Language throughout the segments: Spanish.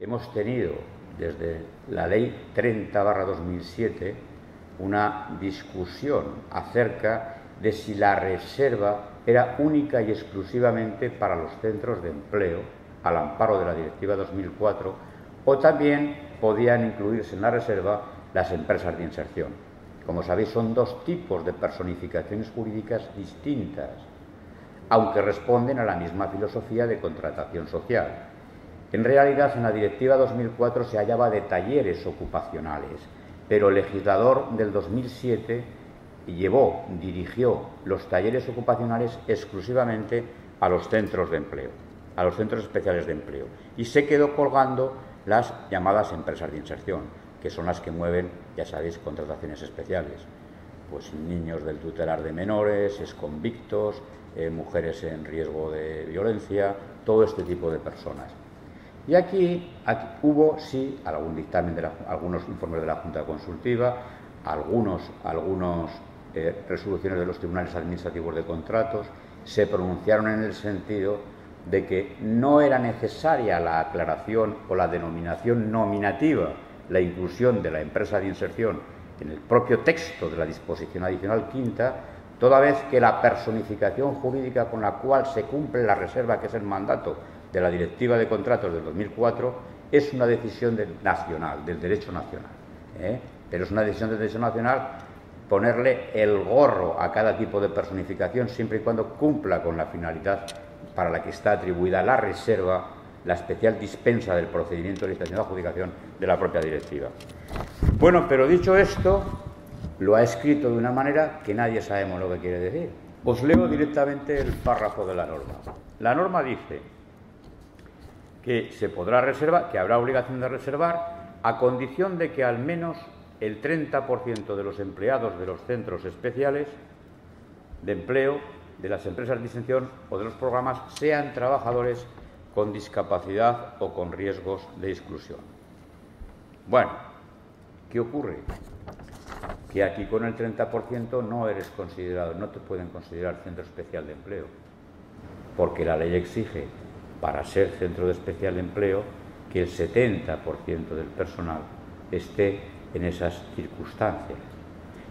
Hemos tenido desde la Ley 30/2007 una discusión acerca de si la reserva era única y exclusivamente para los centros de empleo, al amparo de la Directiva 2004, o también podían incluirse en la reserva las empresas de inserción. Como sabéis, son dos tipos de personificaciones jurídicas distintas, aunque responden a la misma filosofía de contratación social. En realidad, en la Directiva 2004 se hablaba de talleres ocupacionales, pero el legislador del 2007 dirigió los talleres ocupacionales exclusivamente a los centros de empleo, a los centros especiales de empleo, y se quedó colgando las llamadas empresas de inserción, que son las que mueven, ya sabéis, contrataciones especiales, pues niños del tutelar de menores, exconvictos, mujeres en riesgo de violencia, todo este tipo de personas. Y aquí hubo, sí, algún dictamen, algunos informes de la Junta Consultiva, algunos resoluciones de los tribunales administrativos de contratos, se pronunciaron en el sentido de que no era necesaria la aclaración o la denominación nominativa, la inclusión de la empresa de inserción en el propio texto de la disposición adicional quinta, toda vez que la personificación jurídica con la cual se cumple la reserva, que es el mandato de la Directiva de Contratos del 2004, es una decisión nacional, del derecho nacional. Pero es una decisión del derecho nacional ponerle el gorro a cada tipo de personificación siempre y cuando cumpla con la finalidad para la que está atribuida la reserva, la especial dispensa del procedimiento de licitación de adjudicación de la propia directiva. Bueno, pero dicho esto, lo ha escrito de una manera que nadie sabemos lo que quiere decir. Os leo directamente el párrafo de la norma. La norma dice que se podrá reservar, que habrá obligación de reservar, a condición de que al menos el 30% de los empleados de los centros especiales de empleo, de las empresas de inserción o de los programas sean trabajadores con discapacidad o con riesgos de exclusión. Bueno, ¿qué ocurre? Que aquí con el 30% no eres considerado, no te pueden considerar centro especial de empleo, porque la ley exige, para ser centro de especial de empleo, que el 70% del personal esté en esas circunstancias.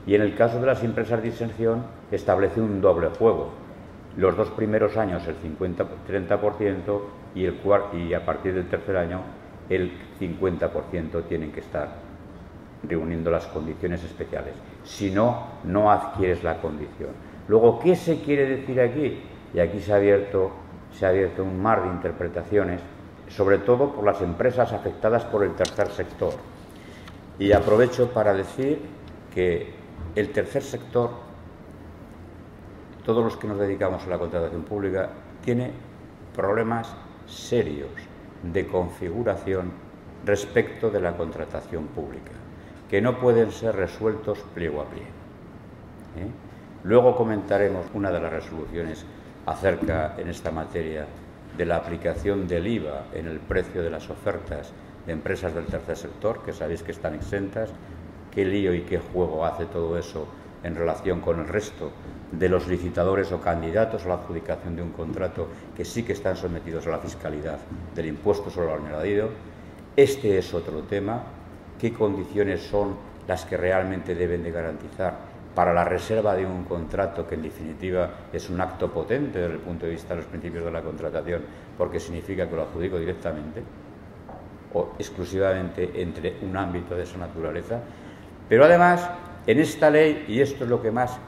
Y en el caso de las empresas de inserción establece un doble juego. Los 2 primeros años el 30% y a partir del tercer año el 50% tienen que estar reuniendo las condiciones especiales. Si no, no adquieres la condición. Luego, ¿qué se quiere decir aquí? Y aquí se ha abierto un mar de interpretaciones, sobre todo por las empresas afectadas por el tercer sector. Y aprovecho para decir que el tercer sector, todos los que nos dedicamos a la contratación pública, tiene problemas serios de configuración respecto de la contratación pública, que no pueden ser resueltos pliego a pliego. Luego comentaremos una de las resoluciones acerca, en esta materia, de la aplicación del IVA en el precio de las ofertas de empresas del tercer sector, que sabéis que están exentas. Qué lío y qué juego hace todo eso en relación con el resto de los licitadores o candidatos a la adjudicación de un contrato que sí que están sometidos a la fiscalidad del impuesto sobre el valor añadido. Este es otro tema. ¿Qué condiciones son las que realmente deben de garantizar para la reserva de un contrato, que en definitiva es un acto potente desde el punto de vista de los principios de la contratación, porque significa que lo adjudico directamente o exclusivamente entre un ámbito de esa naturaleza? Pero además, en esta ley, y esto es lo que más,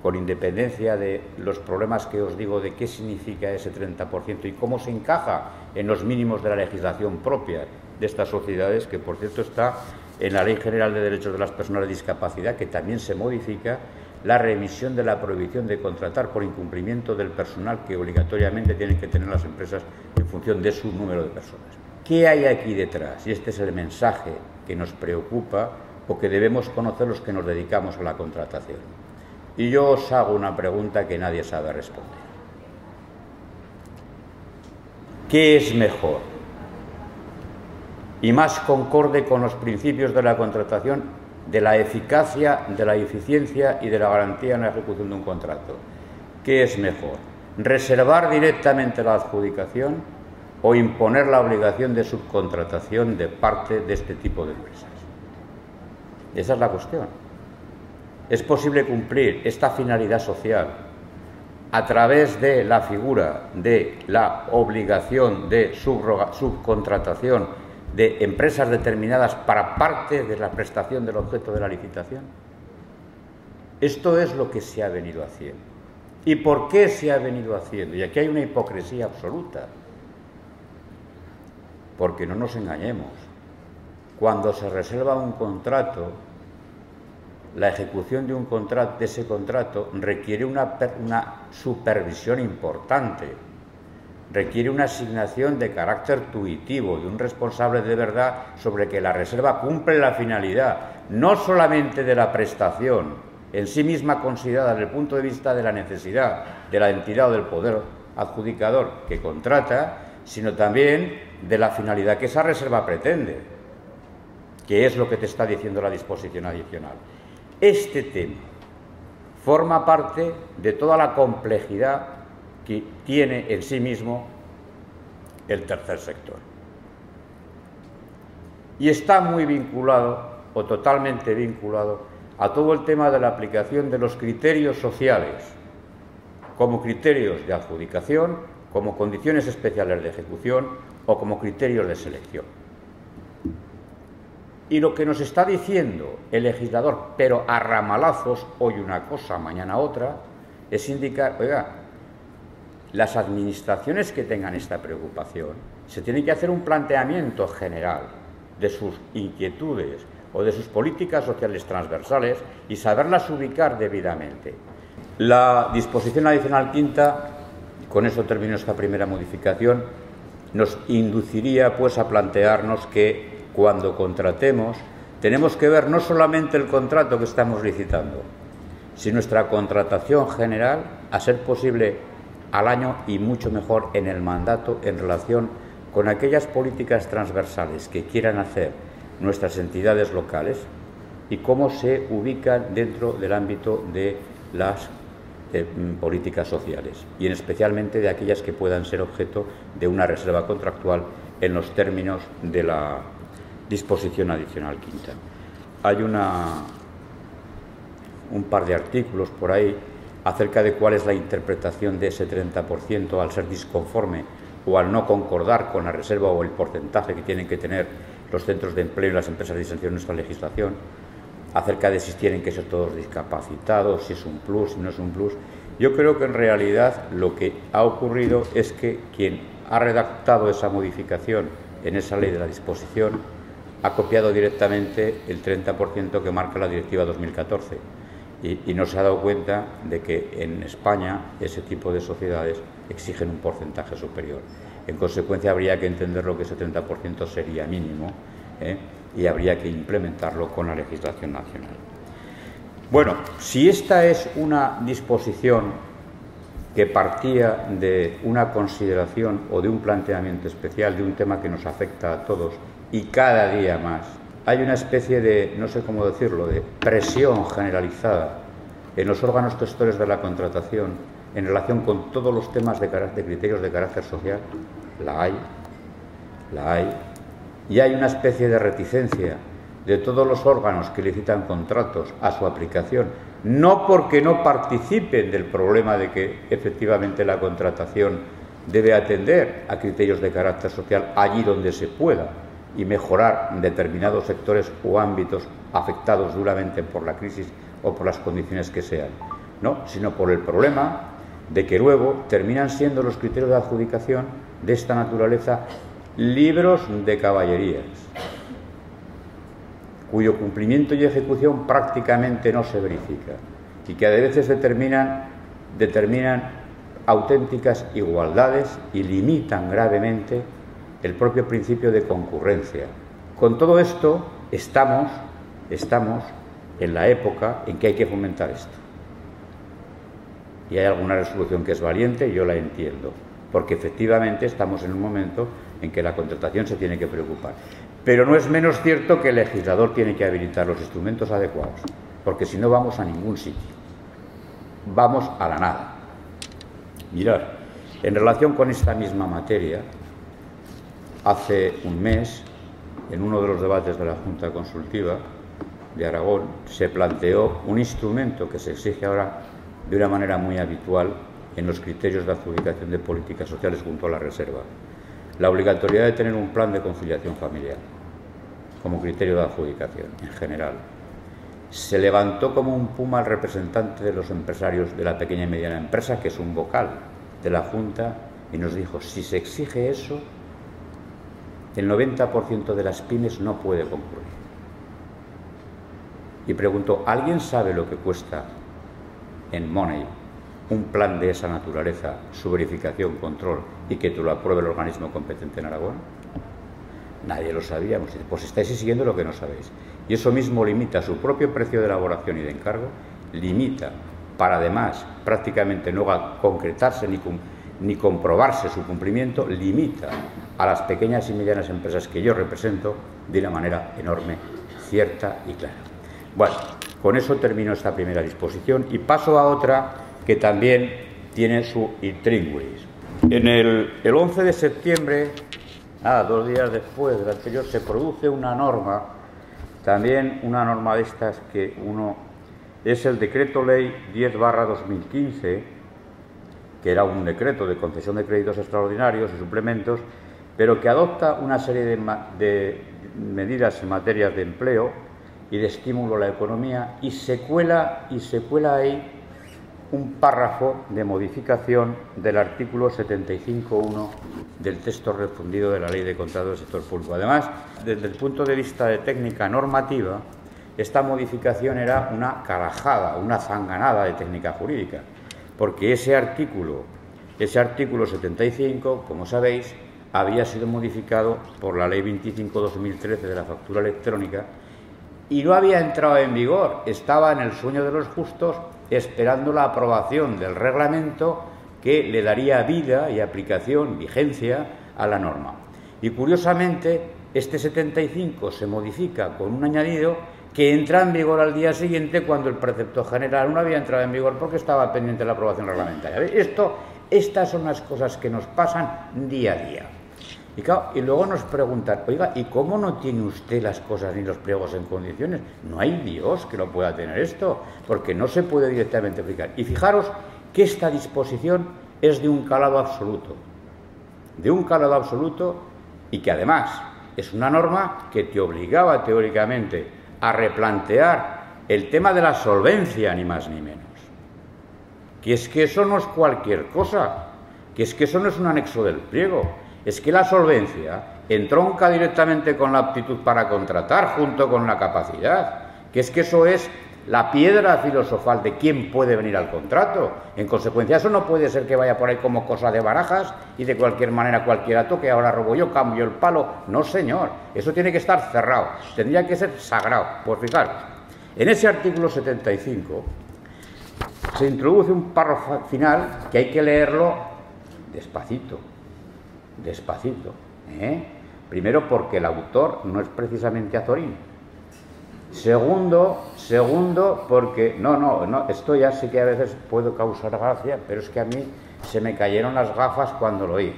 con independencia de los problemas que os digo de qué significa ese 30% y cómo se encaja en los mínimos de la legislación propia de estas sociedades, que por cierto está en la Ley General de Derechos de las Personas de Discapacidad, que también se modifica la remisión de la prohibición de contratar por incumplimiento del personal que obligatoriamente tienen que tener las empresas en función de su número de personas. ¿Qué hay aquí detrás? Y este es el mensaje que nos preocupa o que debemos conocer los que nos dedicamos a la contratación. Y yo os hago una pregunta que nadie sabe responder. ¿Qué es mejor y más concorde con los principios de la contratación, de la eficacia, de la eficiencia y de la garantía en la ejecución de un contrato? ¿Qué es mejor? ¿Reservar directamente la adjudicación o imponer la obligación de subcontratación de parte de este tipo de empresas. Esa es la cuestión. ¿Es posible cumplir esta finalidad social a través de la figura de la obligación de subcontratación de empresas determinadas para parte de la prestación del objeto de la licitación? Esto es lo que se ha venido haciendo. ¿Y por qué se ha venido haciendo? Y aquí hay una hipocresía absoluta. Porque no nos engañemos. Cuando se reserva un contrato, la ejecución de ese contrato requiere una supervisión importante, requiere una asignación de carácter tuitivo de un responsable de verdad sobre que la reserva cumple la finalidad, no solamente de la prestación en sí misma considerada desde el punto de vista de la necesidad de la entidad o del poder adjudicador que contrata, sino también de la finalidad que esa reserva pretende, que es lo que te está diciendo la disposición adicional. Este tema forma parte de toda la complejidad que tiene en sí mismo el tercer sector. Y está muy vinculado, o totalmente vinculado, a todo el tema de la aplicación de los criterios sociales como criterios de adjudicación, como condiciones especiales de ejecución o como criterios de selección. Y lo que nos está diciendo el legislador, pero a ramalazos, hoy una cosa, mañana otra, es indicar, oiga, las administraciones que tengan esta preocupación se tienen que hacer un planteamiento general de sus inquietudes o de sus políticas sociales transversales y saberlas ubicar debidamente. La disposición adicional quinta, con eso termino esta primera modificación, nos induciría pues a plantearnos que cuando contratemos tenemos que ver no solamente el contrato que estamos licitando, sino nuestra contratación general, a ser posible al año y mucho mejor en el mandato en relación con aquellas políticas transversales que quieran hacer nuestras entidades locales y cómo se ubican dentro del ámbito de las políticas sociales y en especialmente de aquellas que puedan ser objeto de una reserva contractual en los términos de la disposición adicional quinta. Hay un par de artículos por ahí acerca de cuál es la interpretación de ese 30% al ser disconforme o al no concordar con la reserva o el porcentaje que tienen que tener los centros de empleo y las empresas de distribución en nuestra legislación, acerca de si tienen que ser todos discapacitados, si es un plus, si no es un plus. Yo creo que en realidad lo que ha ocurrido es que quien ha redactado esa modificación en esa ley de la disposición ha copiado directamente el 30% que marca la Directiva 2014 y no se ha dado cuenta de que en España ese tipo de sociedades exigen un porcentaje superior. En consecuencia, habría que entenderlo que ese 30% sería mínimo y habría que implementarlo con la legislación nacional. Bueno, si esta es una disposición que partía de una consideración o de un planteamiento especial de un tema que nos afecta a todos y cada día más, hay una especie de, no sé cómo decirlo, de presión generalizada en los órganos gestores de la contratación en relación con todos los temas de criterios de carácter social. La hay, y hay una especie de reticencia de todos los órganos que licitan contratos a su aplicación, no porque no participen del problema de que efectivamente la contratación debe atender a criterios de carácter social allí donde se pueda y mejorar determinados sectores o ámbitos afectados duramente por la crisis o por las condiciones que sean, no, sino por el problema de que luego terminan siendo los criterios de adjudicación de esta naturaleza libros de caballerías, cuyo cumplimiento y ejecución prácticamente no se verifica y que a veces determinan auténticas igualdades y limitan gravemente el propio principio de concurrencia. Con todo esto estamos en la época en que hay que fomentar esto. Y hay alguna resolución que es valiente, yo la entiendo, porque efectivamente estamos en un momento en que la contratación se tiene que preocupar. Pero no es menos cierto que el legislador tiene que habilitar los instrumentos adecuados, porque si no vamos a ningún sitio, vamos a la nada. Mirad, en relación con esta misma materia, Hace un mes, en uno de los debates de la Junta Consultiva de Aragón, se planteó un instrumento que se exige ahora de una manera muy habitual en los criterios de adjudicación de políticas sociales junto a la reserva: la obligatoriedad de tener un plan de conciliación familiar como criterio de adjudicación en general. Se levantó como un puma el representante de los empresarios de la pequeña y mediana empresa, que es un vocal de la Junta, y nos dijo: si se exige eso, el 90% de las pymes no puede concurrir. Y preguntó: ¿alguien sabe lo que cuesta en Money un plan de esa naturaleza, su verificación, control, y que te lo apruebe el organismo competente en Aragón? Nadie lo sabíamos. Pues estáis siguiendo lo que no sabéis. Y eso mismo limita su propio precio de elaboración y de encargo, limita, para además prácticamente no concretarse ni comprobarse su cumplimiento, limita a las pequeñas y medianas empresas que yo represento de una manera enorme, cierta y clara. Bueno, con eso termino esta primera disposición y paso a otra que también tiene su intríngulis. El 11 de septiembre, 2 días después del anterior, se produce una norma, también una norma de estas que es el Decreto Ley 10/2015, que era un decreto de concesión de créditos extraordinarios y suplementos, pero que adopta una serie de medidas en materia de empleo y de estímulo a la economía, y se cuela ahí un párrafo de modificación del artículo 75.1 del texto refundido de la Ley de Contratos del Sector Público. Además, desde el punto de vista de técnica normativa, esta modificación era una carajada, una zanganada de técnica jurídica, porque ese artículo 75, como sabéis, había sido modificado por la Ley 25/2013 de la factura electrónica y no había entrado en vigor, estaba en el sueño de los justos esperando la aprobación del reglamento que le daría vida y aplicación, vigencia a la norma. Y curiosamente, este 75 se modifica con un añadido que entra en vigor al día siguiente, cuando el precepto general no había entrado en vigor porque estaba pendiente de la aprobación reglamentaria. Estas son las cosas que nos pasan día a día. Y, claro, y luego nos preguntan: oiga, ¿y cómo no tiene usted las cosas ni los pliegos en condiciones? No hay Dios que lo pueda tener esto, porque no se puede directamente aplicar. Y fijaros que esta disposición es de un calado absoluto, y que además es una norma que te obligaba teóricamente a replantear el tema de la solvencia, ni más ni menos. Que es que eso no es cualquier cosa, que es que eso no es un anexo del pliego. Es que la solvencia entronca directamente con la aptitud para contratar, junto con la capacidad, que es que eso es la piedra filosofal de quién puede venir al contrato. En consecuencia, eso no puede ser que vaya por ahí como cosa de barajas y de cualquier manera cualquiera toque, ahora robo yo, cambio el palo. No, señor, eso tiene que estar cerrado, tendría que ser sagrado. Pues fijaros, en ese artículo 75 se introduce un párrafo final que hay que leerlo despacito. Primero, porque el autor no es precisamente Azorín. Segundo, porque no, esto ya sí que a veces puede causar gracia, pero es que a mí se me cayeron las gafas cuando lo oí.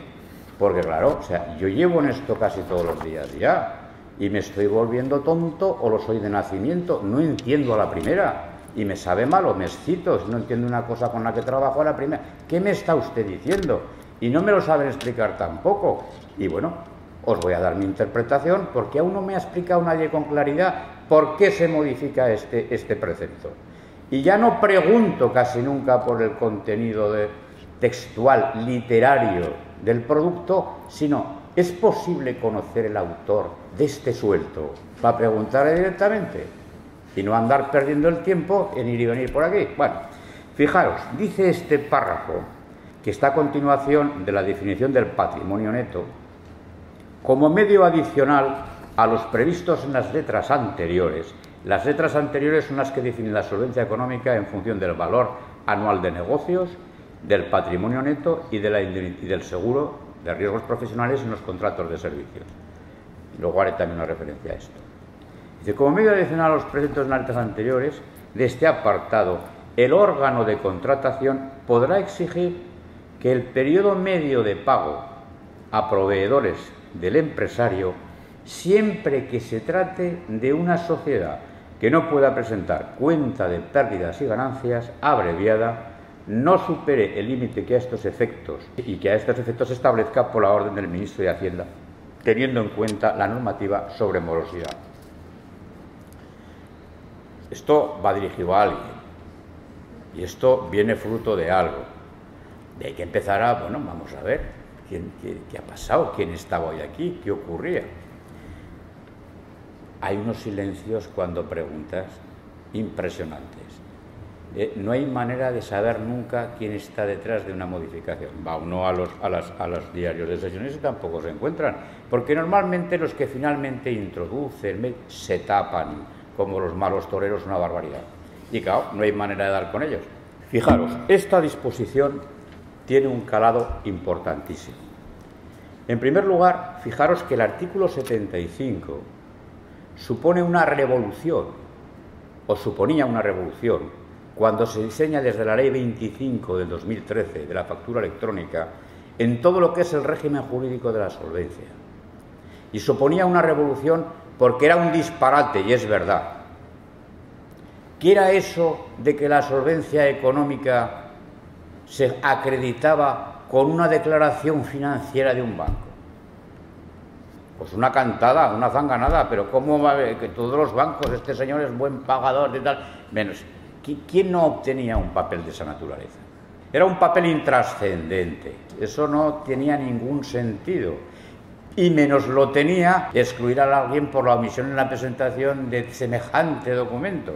Porque claro, o sea, yo llevo en esto casi todos los días ya, y me estoy volviendo tonto o lo soy de nacimiento, no entiendo a la primera, y me sabe mal o me excito, si no entiendo una cosa con la que trabajo a la primera. ¿Qué me está usted diciendo? Y no me lo saben explicar tampoco. Y bueno, os voy a dar mi interpretación, porque aún no me ha explicado nadie con claridad por qué se modifica este precepto. Y ya no pregunto casi nunca por el contenido textual, literario del producto, sino: ¿es posible conocer el autor de este suelto? Para preguntarle directamente y no andar perdiendo el tiempo en ir y venir por aquí. Bueno, fijaros, dice este párrafo, que está a continuación de la definición del patrimonio neto, como medio adicional a los previstos en las letras anteriores. Las letras anteriores son las que definen la solvencia económica en función del valor anual de negocios, del patrimonio neto y del seguro de riesgos profesionales en los contratos de servicios. Luego haré también una referencia a esto. Dice: como medio adicional a los preceptos en las letras anteriores, de este apartado, el órgano de contratación podrá exigir que el periodo medio de pago a proveedores del empresario siempre que se trate de una sociedad que no pueda presentar cuenta de pérdidas y ganancias abreviada, no supere el límite que a estos efectos y que a estos efectos se establezca por la orden del Ministro de Hacienda, teniendo en cuenta la normativa sobre morosidad. Esto va dirigido a alguien y esto viene fruto de algo. Y hay que empezar a, bueno, vamos a ver qué ha pasado, quién estaba hoy aquí, qué ocurría. Hay unos silencios cuando preguntas impresionantes. No hay manera de saber nunca quién está detrás de una modificación. Va uno a los diarios de sesiones y tampoco se encuentran, porque normalmente los que finalmente introducen se tapan, como los malos toreros, una barbaridad. Y claro, no hay manera de dar con ellos. Fijaros, esta disposición tiene un calado importantísimo. En primer lugar, fijaros que el artículo 75 supone una revolución, o suponía una revolución, cuando se diseña desde la Ley 25 del 2013 de la factura electrónica en todo lo que es el régimen jurídico de la solvencia. Y suponía una revolución porque era un disparate, y es verdad. ¿Qué era eso de que la solvencia económica se acreditaba con una declaración financiera de un banco? Pues una cantada, una zanganada, pero ¿cómo va a ver que todos los bancos, este señor es buen pagador y tal? Menos, ¿quién no obtenía un papel de esa naturaleza? Era un papel intrascendente, eso no tenía ningún sentido. Y menos lo tenía excluir a alguien por la omisión en la presentación de semejante documento,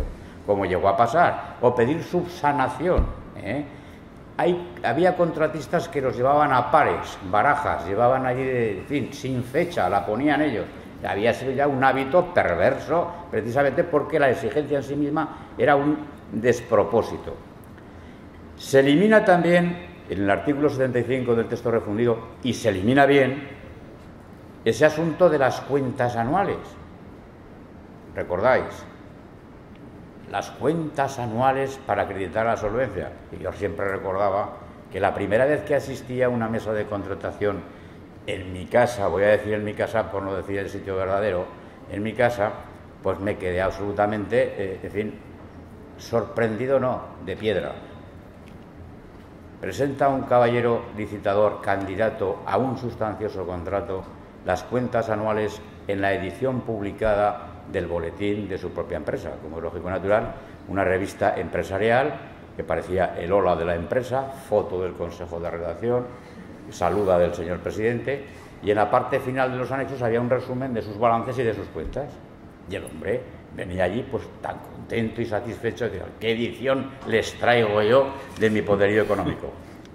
como llegó a pasar, o pedir subsanación. Había contratistas que los llevaban a pares, barajas, llevaban allí, en fin, sin fecha, la ponían ellos. Había sido ya un hábito perverso, precisamente porque la exigencia en sí misma era un despropósito. Se elimina también, en el artículo 75 del texto refundido, y se elimina bien, ese asunto de las cuentas anuales. ¿Recordáis? Las cuentas anuales para acreditar la solvencia. Y yo siempre recordaba que la primera vez que asistía a una mesa de contratación en mi casa, voy a decir en mi casa por no decir el sitio verdadero, en mi casa, pues me quedé absolutamente, en fin, sorprendido no, de piedra. Presenta un caballero licitador candidato a un sustancioso contrato las cuentas anuales en la edición publicada del boletín de su propia empresa, como es lógico y natural, una revista empresarial que parecía el hola de la empresa, foto del consejo de redacción, saluda del señor presidente, y en la parte final de los anexos había un resumen de sus balances y de sus cuentas. Y el hombre venía allí pues tan contento y satisfecho de decir, ¿qué edición les traigo yo de mi poderío económico?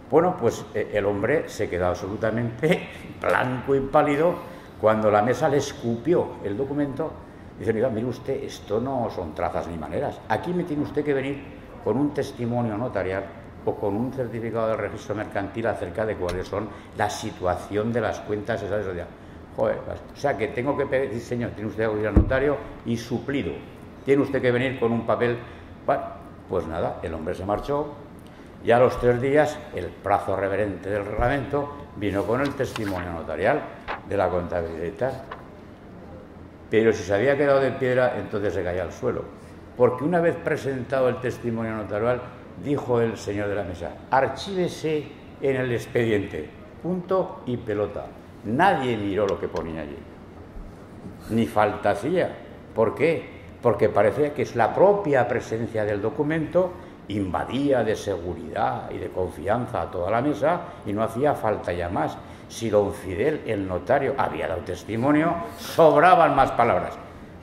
Bueno, pues el hombre se quedó absolutamente blanco y pálido cuando la mesa le escupió el documento. Dice, mire usted, esto no son trazas ni maneras. Aquí me tiene usted que venir con un testimonio notarial o con un certificado del registro mercantil acerca de cuáles son la situación de las cuentas esas. Joder, o sea que tengo que pedir, señor, tiene usted que ir al notario y suplido. Tiene usted que venir con un papel. Bueno, pues nada, el hombre se marchó y a los 3 días, el plazo reverente del reglamento, vino con el testimonio notarial de la contabilidad. Pero si se había quedado de piedra, entonces se caía al suelo. Porque una vez presentado el testimonio notarial, dijo el señor de la mesa, archívese en el expediente, punto y pelota. Nadie miró lo que ponía allí. Ni falta hacía. ¿Por qué? Porque parecía que es la propia presencia del documento invadía de seguridad y de confianza a toda la mesa y no hacía falta ya más. Si don Fidel, el notario, había dado testimonio, sobraban más palabras.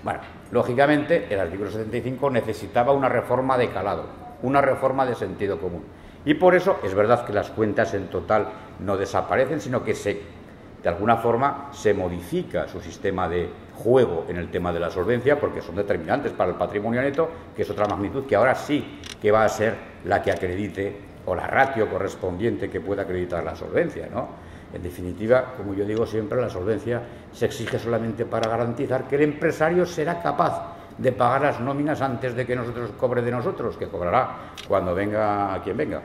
Bueno, lógicamente, el artículo 75 necesitaba una reforma de calado, una reforma de sentido común. Y por eso es verdad que las cuentas en total no desaparecen, sino que de alguna forma se modifica su sistema de juego en el tema de la solvencia, porque son determinantes para el patrimonio neto, que es otra magnitud que ahora sí que va a ser la que acredite, o la ratio correspondiente que pueda acreditar la solvencia, ¿no? En definitiva, como yo digo siempre, la solvencia se exige solamente para garantizar que el empresario será capaz de pagar las nóminas antes de que nosotros cobre de nosotros, que cobrará cuando venga quien venga.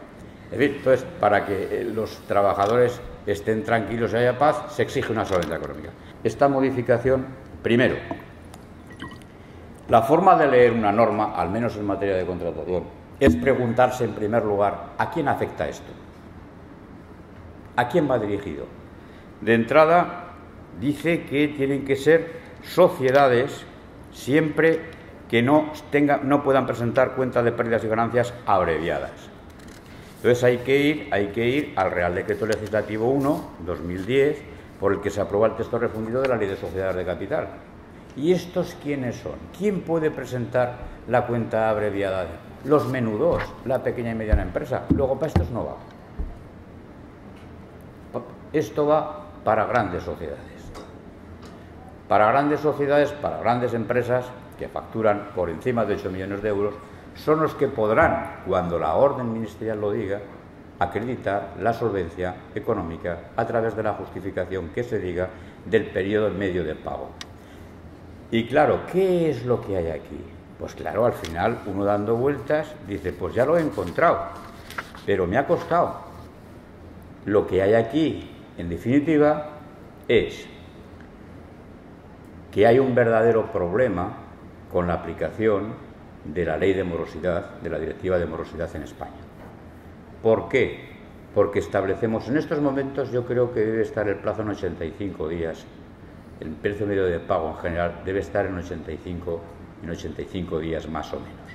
En fin, entonces, para que los trabajadores estén tranquilos y haya paz, se exige una solvencia económica. Esta modificación, primero, la forma de leer una norma, al menos en materia de contratación, es preguntarse en primer lugar, ¿a quién afecta esto? ¿A quién va dirigido? De entrada, dice que tienen que ser sociedades siempre que no puedan presentar cuentas de pérdidas y ganancias abreviadas. Entonces hay que ir al Real Decreto Legislativo 1/2010, por el que se aprueba el texto refundido de la Ley de Sociedades de Capital. ¿Y estos quiénes son? ¿Quién puede presentar la cuenta abreviada? Los menudos, la pequeña y mediana empresa. Luego para estos no va. Esto va para grandes sociedades. Para grandes sociedades, para grandes empresas que facturan por encima de 8 millones de euros, son los que podrán, cuando la orden ministerial lo diga, acreditar la solvencia económica a través de la justificación que se diga del periodo medio de pago. Y claro, ¿qué es lo que hay aquí? Pues claro, al final uno dando vueltas dice, pues ya lo he encontrado, pero me ha costado. Lo que hay aquí, en definitiva, es que hay un verdadero problema con la aplicación de la ley de morosidad, de la directiva de morosidad en España. ¿Por qué? Porque establecemos, en estos momentos yo creo que debe estar el plazo en 85 días, el precio medio de pago en general debe estar en 85 días más o menos.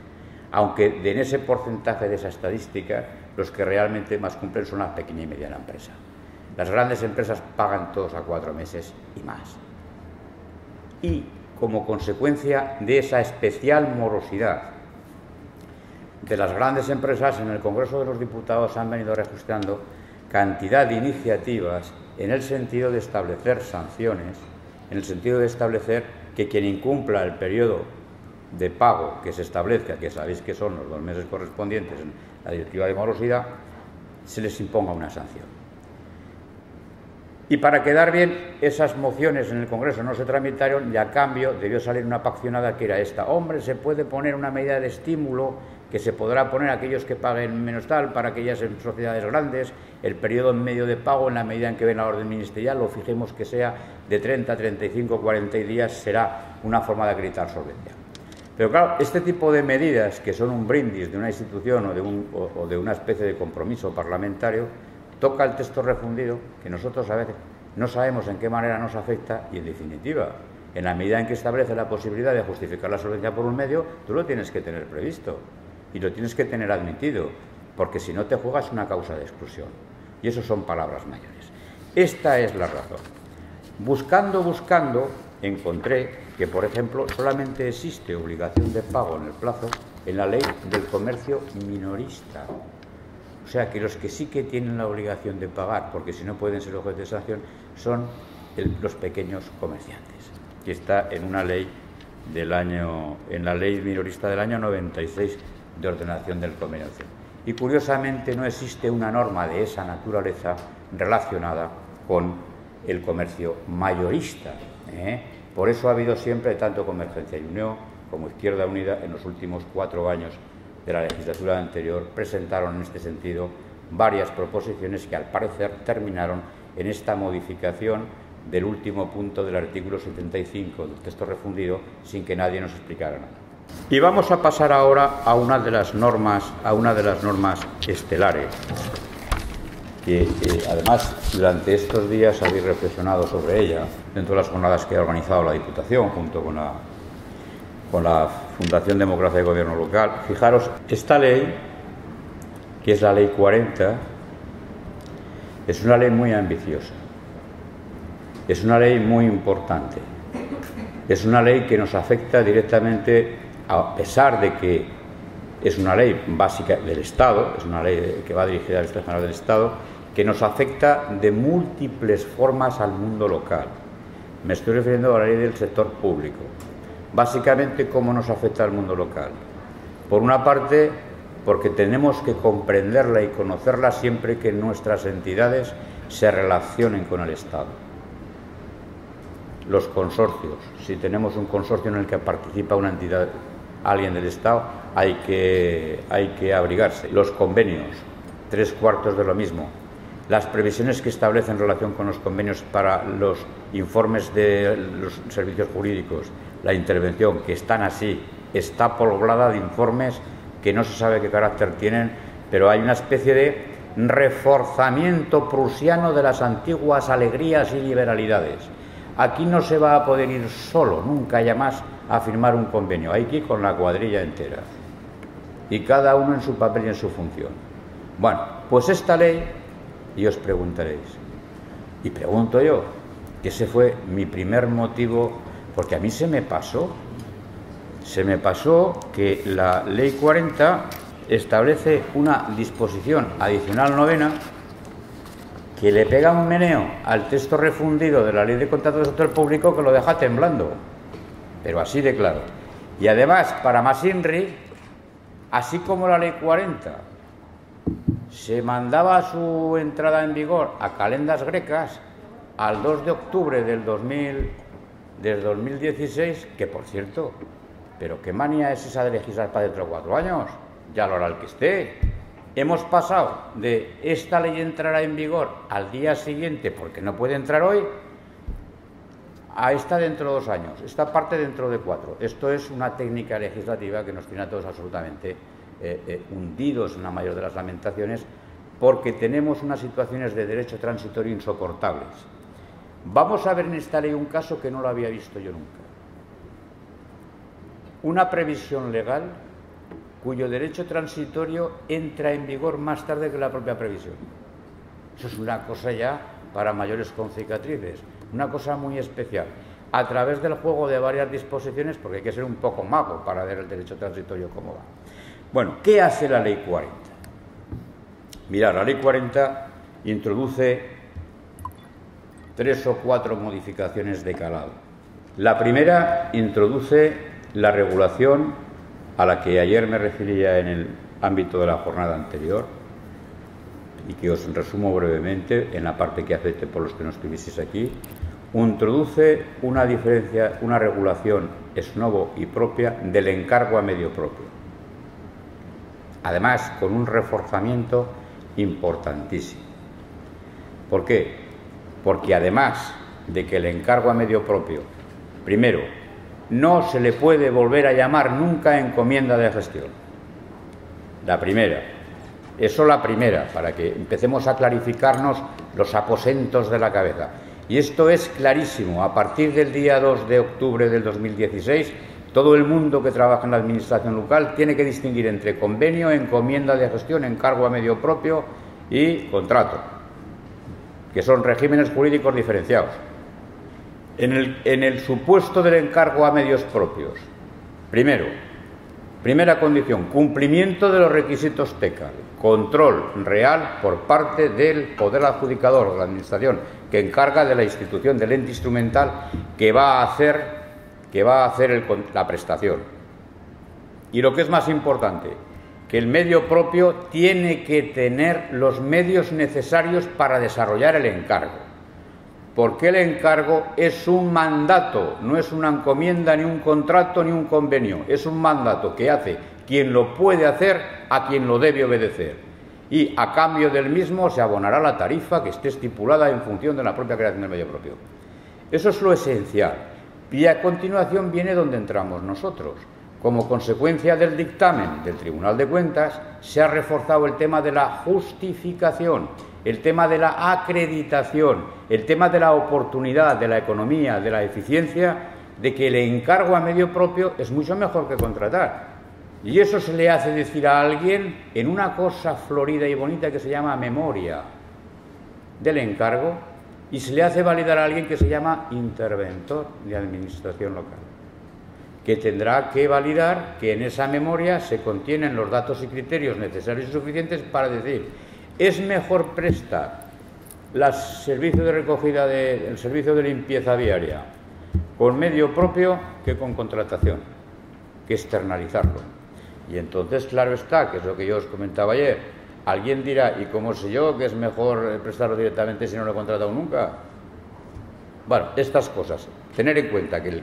Aunque en ese porcentaje de esa estadística, los que realmente más cumplen son la pequeña y mediana empresa. Las grandes empresas pagan todos a 4 meses y más. Y como consecuencia de esa especial morosidad de las grandes empresas, en el Congreso de los Diputados han venido registrando cantidad de iniciativas en el sentido de establecer sanciones, en el sentido de establecer que quien incumpla el periodo de pago que se establezca, que sabéis que son los 2 meses correspondientes en la directiva de morosidad, se les imponga una sanción. Y para quedar bien, esas mociones en el Congreso no se tramitaron y a cambio debió salir una paccionada que era esta. Hombre, se puede poner una medida de estímulo que se podrá poner a aquellos que paguen menos tal, para aquellas en sociedades grandes, el periodo en medio de pago en la medida en que ven la orden ministerial, lo fijemos que sea de 30, 35, 40 días, será una forma de acreditar solvencia. Pero claro, este tipo de medidas que son un brindis de una institución o de una especie de compromiso parlamentario, toca el texto refundido, que nosotros a veces no sabemos en qué manera nos afecta y, en definitiva, en la medida en que establece la posibilidad de justificar la solvencia por un medio, tú lo tienes que tener previsto y lo tienes que tener admitido, porque si no te juegas una causa de exclusión. Y eso son palabras mayores. Esta es la razón. Buscando, encontré que, por ejemplo, solamente existe obligación de pago en el plazo en la ley del comercio minorista. O sea que los que sí que tienen la obligación de pagar, porque si no pueden ser objeto de sanción, son los pequeños comerciantes, que está en una ley en la ley minorista del año 96 de ordenación del comercio. Y curiosamente no existe una norma de esa naturaleza relacionada con el comercio mayorista. Por eso ha habido siempre, tanto Convergencia y Unión como Izquierda Unida, en los últimos 4 años de la legislatura anterior, presentaron en este sentido varias proposiciones que al parecer terminaron en esta modificación del último punto del artículo 75 del texto refundido, sin que nadie nos explicara nada. Y vamos a pasar ahora a una de las normas estelares, que además durante estos días habéis reflexionado sobre ella dentro de las jornadas que ha organizado la Diputación junto con la Fundación Democracia y Gobierno Local. Fijaros, esta ley, que es la Ley 40, es una ley muy ambiciosa, es una ley muy importante, es una ley que nos afecta directamente, a pesar de que es una ley básica del Estado, es una ley que va dirigida al Estado General del Estado, que nos afecta de múltiples formas al mundo local. Me estoy refiriendo a la ley del sector público. Básicamente, ¿cómo nos afecta al mundo local? Por una parte, porque tenemos que comprenderla y conocerla siempre que nuestras entidades se relacionen con el Estado. Los consorcios, si tenemos un consorcio en el que participa una entidad, alguien del Estado, hay que abrigarse. Los convenios, 3/4 de lo mismo. Las previsiones que establece en relación con los convenios para los informes de los servicios jurídicos, la intervención, que están así, está poblada de informes que no se sabe qué carácter tienen, pero hay una especie de reforzamiento prusiano de las antiguas alegrías y liberalidades. Aquí no se va a poder ir solo, nunca ya más, a firmar un convenio. Hay que ir con la cuadrilla entera. Y cada uno en su papel y en su función. Bueno, pues esta ley, y os preguntaréis, y pregunto yo, que ese fue mi primer motivo, porque a mí se me pasó que la Ley 40 establece una disposición adicional 9ª que le pega un meneo al texto refundido de la Ley de Contratos del Sector Público que lo deja temblando, pero así de claro. Y además, para más INRI, así como la Ley 40 se mandaba su entrada en vigor a calendas grecas al 2 de octubre del 2016, que por cierto, pero qué manía es esa de legislar para dentro de 4 años, ya lo hará el que esté. Hemos pasado de esta ley entrará en vigor al día siguiente, porque no puede entrar hoy, a esta dentro de 2 años, esta parte dentro de 4. Esto es una técnica legislativa que nos tiene a todos absolutamente hundidos en la mayor de las lamentaciones, porque tenemos unas situaciones de derecho transitorio insoportables. Vamos a ver en esta ley un caso que no lo había visto yo nunca. Una previsión legal cuyo derecho transitorio entra en vigor más tarde que la propia previsión. Eso es una cosa ya para mayores con cicatrices, una cosa muy especial, a través del juego de varias disposiciones, porque hay que ser un poco mago para ver el derecho transitorio cómo va. Bueno, ¿qué hace la Ley 40? Mirad, la Ley 40 introduce 3 o 4 modificaciones de calado. La primera introduce la regulación a la que ayer me refería en el ámbito de la jornada anterior y que os resumo brevemente en la parte que afecte por los que no estuvieseis aquí. Introduce una regulación ex novo y propia del encargo a medio propio. Además, con un reforzamiento importantísimo. ¿Por qué? Porque además de que el encargo a medio propio, primero, no se le puede volver a llamar nunca encomienda de gestión. La primera. Eso la primera, para que empecemos a clarificarnos los aposentos de la cabeza. Y esto es clarísimo. A partir del día 2 de octubre del 2016, todo el mundo que trabaja en la administración local tiene que distinguir entre convenio, encomienda de gestión, encargo a medio propio y contrato, que son regímenes jurídicos diferenciados. En el supuesto del encargo a medios propios, primera condición, cumplimiento de los requisitos TECAL, control real por parte del poder adjudicador o la administración que encarga de la institución del ente instrumental que va a hacer la prestación. Y lo que es más importante, que el medio propio tiene que tener los medios necesarios para desarrollar el encargo. Porque el encargo es un mandato, no es una encomienda, ni un contrato, ni un convenio. Es un mandato que hace quien lo puede hacer a quien lo debe obedecer. Y a cambio del mismo se abonará la tarifa que esté estipulada en función de la propia creación del medio propio. Eso es lo esencial. Y a continuación viene donde entramos nosotros. Como consecuencia del dictamen del Tribunal de Cuentas, se ha reforzado el tema de la justificación, el tema de la acreditación, el tema de la oportunidad, de la economía, de la eficiencia, de que el encargo a medio propio es mucho mejor que contratar. Y eso se le hace decir a alguien en una cosa florida y bonita que se llama memoria del encargo, y se le hace validar a alguien que se llama interventor de administración local, que tendrá que validar que en esa memoria se contienen los datos y criterios necesarios y suficientes para decir: es mejor prestar el servicio de recogida el servicio de limpieza viaria con medio propio que con contratación, que externalizarlo. Y entonces, claro está, que es lo que yo os comentaba ayer, alguien dirá: ¿y cómo sé yo que es mejor prestarlo directamente si no lo he contratado nunca? Bueno, estas cosas. Tener en cuenta que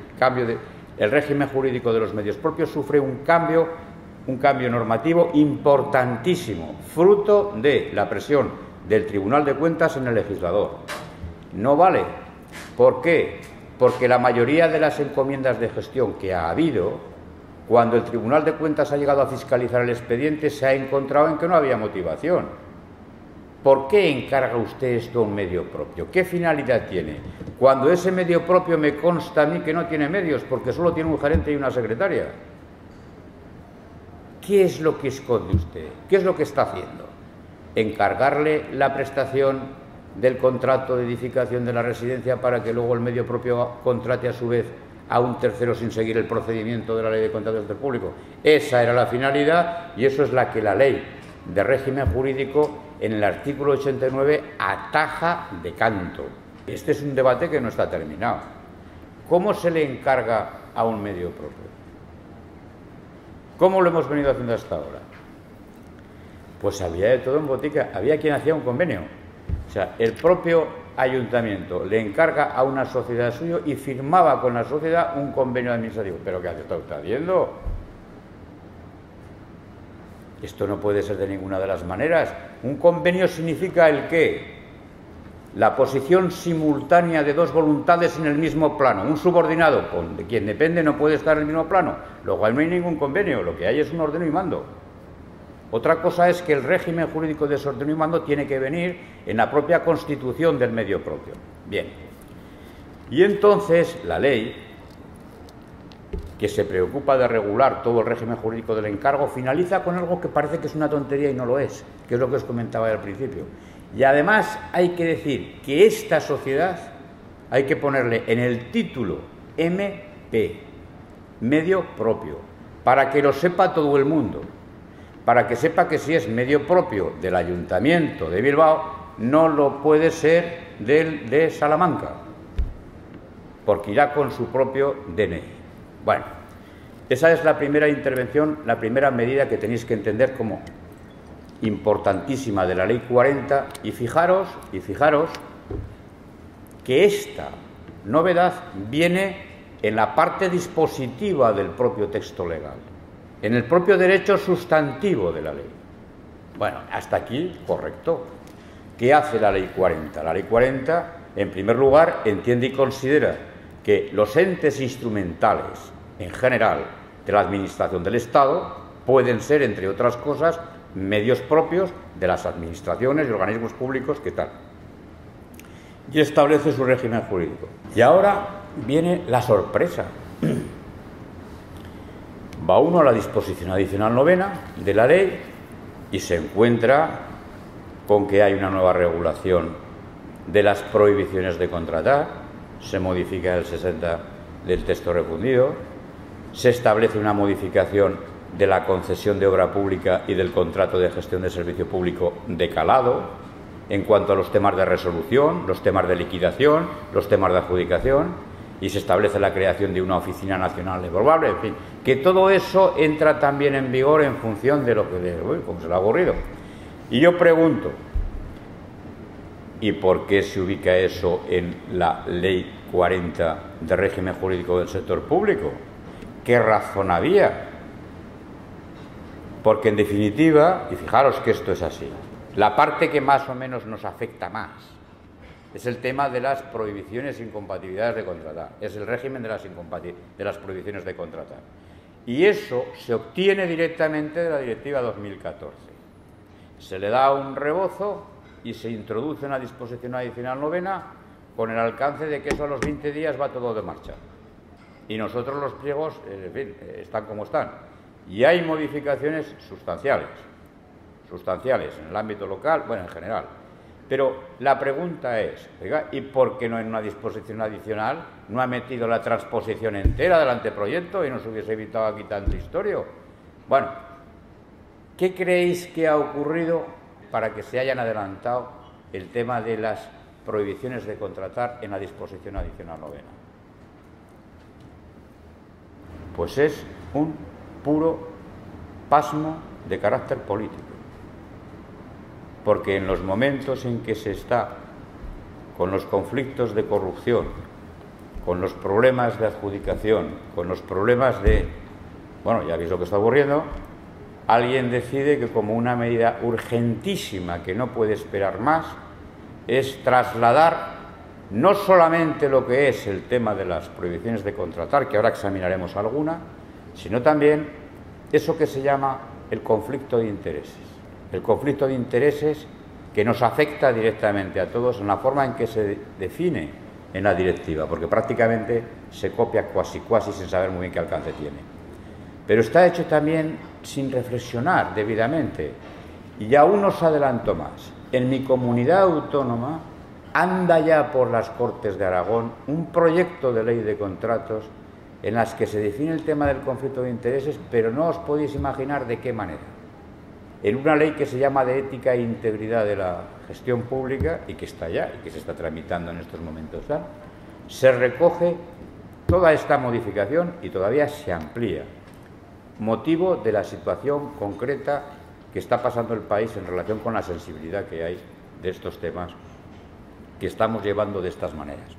el régimen jurídico de los medios propios sufre un cambio un cambio normativo importantísimo, fruto de la presión del Tribunal de Cuentas en el legislador. No vale. ¿Por qué? Porque la mayoría de las encomiendas de gestión que ha habido, cuando el Tribunal de Cuentas ha llegado a fiscalizar el expediente, se ha encontrado en que no había motivación. ¿Por qué encarga usted esto a un medio propio? ¿Qué finalidad tiene? Cuando ese medio propio me consta a mí que no tiene medios, porque solo tiene un gerente y una secretaria. ¿Qué es lo que esconde usted? ¿Qué es lo que está haciendo? ¿Encargarle la prestación del contrato de edificación de la residencia para que luego el medio propio contrate a su vez a un tercero sin seguir el procedimiento de la Ley de Contratos del Público? Esa era la finalidad y eso es la que la Ley de Régimen Jurídico en el artículo 89 ataja de canto. Este es un debate que no está terminado. ¿Cómo se le encarga a un medio propio? ¿Cómo lo hemos venido haciendo hasta ahora? Pues había de todo en botica. Había quien hacía un convenio. O sea, el propio ayuntamiento le encarga a una sociedad suya y firmaba con la sociedad un convenio administrativo. ¿Pero qué está usted haciendo? Esto no puede ser de ninguna de las maneras. Un convenio significa ¿el qué? La posición simultánea de dos voluntades en el mismo plano. Un subordinado, de quien depende, no puede estar en el mismo plano. Luego no hay ningún convenio, lo que hay es un ordeno y mando. Otra cosa es que el régimen jurídico de ese ordeno y mando tiene que venir en la propia constitución del medio propio. Bien. Y entonces la ley, que se preocupa de regular todo el régimen jurídico del encargo, finaliza con algo que parece que es una tontería y no lo es, que es lo que os comentaba al principio. Y además hay que decir que esta sociedad hay que ponerle en el título MP, medio propio, para que lo sepa todo el mundo, para que sepa que si es medio propio del Ayuntamiento de Bilbao, no lo puede ser de Salamanca, porque irá con su propio DNI. Bueno, esa es la primera intervención, la primera medida que tenéis que entender como importantísima de la Ley 40, y fijaros que esta novedad viene en la parte dispositiva del propio texto legal, en el propio derecho sustantivo de la ley. Bueno, hasta aquí, correcto. ¿Qué hace la Ley 40? La Ley 40, en primer lugar, entiende y considera que los entes instrumentales, en general, de la Administración del Estado, pueden ser, entre otras cosas, medios propios de las administraciones y organismos públicos que tal. Y establece su régimen jurídico. Y ahora viene la sorpresa. Va uno a la disposición adicional 9 de la ley y se encuentra con que hay una nueva regulación de las prohibiciones de contratar, se modifica el 60 del texto refundido, se establece una modificación de la concesión de obra pública y del contrato de gestión de servicio público de calado, en cuanto a los temas de resolución, los temas de liquidación, los temas de adjudicación, y se establece la creación de una oficina nacional de probable, en fin, que todo eso entra también en vigor en función de lo que como se le ha ocurrido. Y yo pregunto, ¿y por qué se ubica eso en la Ley 40 de régimen jurídico del sector público? ¿Qué razón había? Porque en definitiva, y fijaros que esto es así, la parte que más o menos nos afecta más es el tema de las prohibiciones e incompatibilidades de contratar, es el régimen de las prohibiciones de contratar. Y eso se obtiene directamente de la Directiva 2014. Se le da un rebozo y se introduce una disposición adicional 9 con el alcance de que eso a los 20 días va todo de marcha. Y nosotros los pliegos, en fin, están como están. Y hay modificaciones sustanciales en el ámbito local, bueno, en general. Pero la pregunta es, oiga, ¿y por qué no en una disposición adicional no ha metido la transposición entera del anteproyecto y nos hubiese evitado aquí tanto historia? Bueno, ¿qué creéis que ha ocurrido para que se hayan adelantado el tema de las prohibiciones de contratar en la disposición adicional 9? Pues es un puro pasmo de carácter político, porque en los momentos en que se está con los conflictos de corrupción, con los problemas de adjudicación, con los problemas de, bueno, ya veis lo que está ocurriendo, alguien decide que como una medida urgentísima que no puede esperar más es trasladar no solamente lo que es el tema de las prohibiciones de contratar, que ahora examinaremos alguna, sino también eso que se llama el conflicto de intereses. El conflicto de intereses que nos afecta directamente a todos en la forma en que se define en la directiva, porque prácticamente se copia cuasi sin saber muy bien qué alcance tiene. Pero está hecho también sin reflexionar debidamente. Y aún os adelanto más. En mi comunidad autónoma anda ya por las Cortes de Aragón un proyecto de ley de contratos en las que se define el tema del conflicto de intereses, pero no os podéis imaginar de qué manera. En una ley que se llama de ética e integridad de la gestión pública, y que está ya, y que se está tramitando en estos momentos, se recoge toda esta modificación y todavía se amplía, motivo de la situación concreta que está pasando el país en relación con la sensibilidad que hay de estos temas que estamos llevando de estas maneras.